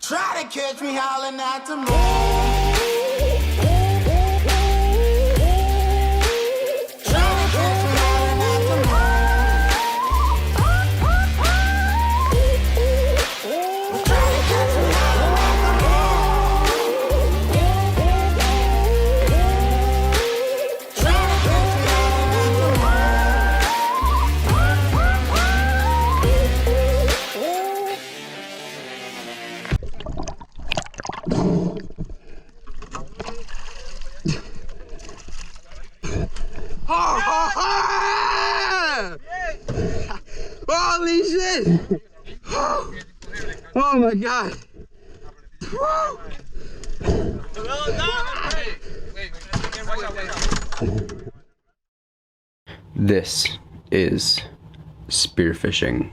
Try to catch me howling at the moon. Holy shit! Oh my god! This is spearfishing.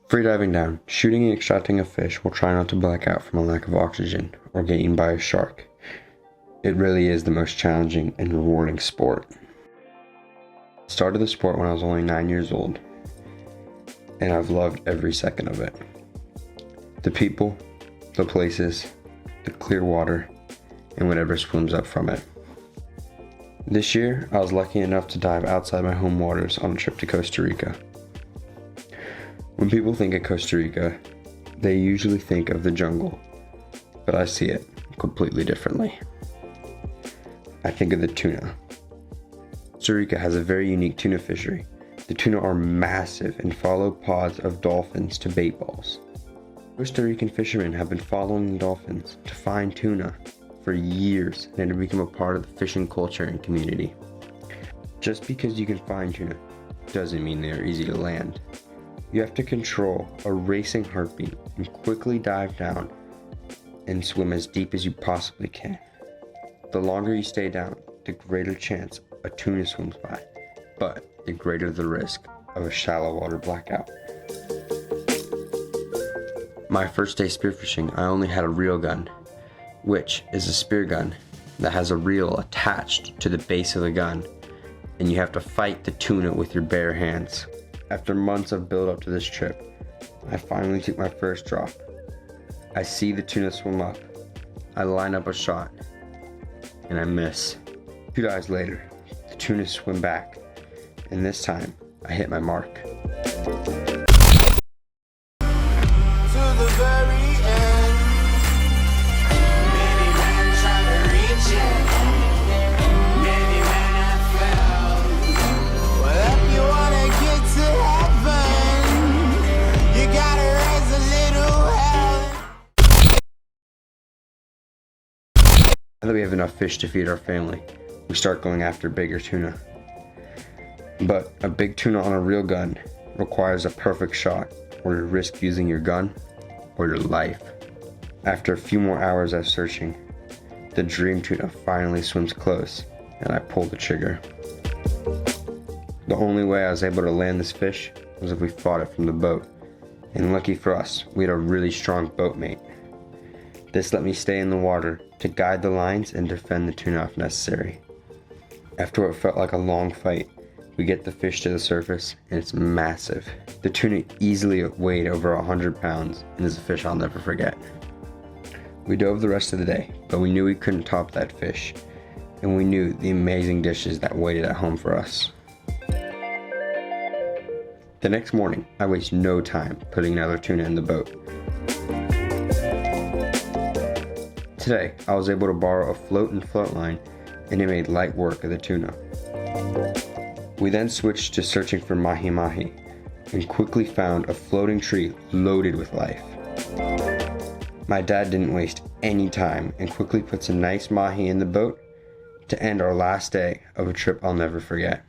Freediving down, shooting and extracting a fish will try not to black out from a lack of oxygen or get eaten by a shark. It really is the most challenging and rewarding sport. I started the sport when I was only 9 years old, and I've loved every second of it. The people, the places, the clear water, and whatever swims up from it. This year, I was lucky enough to dive outside my home waters on a trip to Costa Rica. When people think of Costa Rica, they usually think of the jungle, but I see it completely differently. I think of the tuna. Costa Rica has a very unique tuna fishery. The tuna are massive and follow pods of dolphins to bait balls. Costa Rican fishermen have been following the dolphins to find tuna for years and have become a part of the fishing culture and community. Just because you can find tuna doesn't mean they are easy to land. You have to control a racing heartbeat and quickly dive down and swim as deep as you possibly can. The longer you stay down, the greater chance a tuna swims by, but the greater the risk of a shallow water blackout. My first day spearfishing, I only had a reel gun, which is a spear gun that has a reel attached to the base of the gun, and you have to fight the tuna with your bare hands. After months of build up to this trip, I finally took my first drop. I see the tuna swim up. I line up a shot, and I miss. 2 dives later, the tuna swim back, and this time, I hit my mark. Now that we have enough fish to feed our family, we start going after bigger tuna. But a big tuna on a reel gun requires a perfect shot, or you risk using your gun or your life. After a few more hours of searching, the dream tuna finally swims close, and I pull the trigger. The only way I was able to land this fish was if we fought it from the boat, and lucky for us, we had a really strong boatmate. This let me stay in the water to guide the lines and defend the tuna if necessary. After what felt like a long fight, we get the fish to the surface, and it's massive. The tuna easily weighed over 100 pounds and is a fish I'll never forget. We dove the rest of the day, but we knew we couldn't top that fish, and we knew the amazing dishes that waited at home for us. The next morning, I waste no time putting another tuna in the boat. Today, I was able to borrow a float and float line, and it made light work of the tuna. We then switched to searching for mahi-mahi, and quickly found a floating tree loaded with life. My dad didn't waste any time and quickly put some nice mahi in the boat to end our last day of a trip I'll never forget.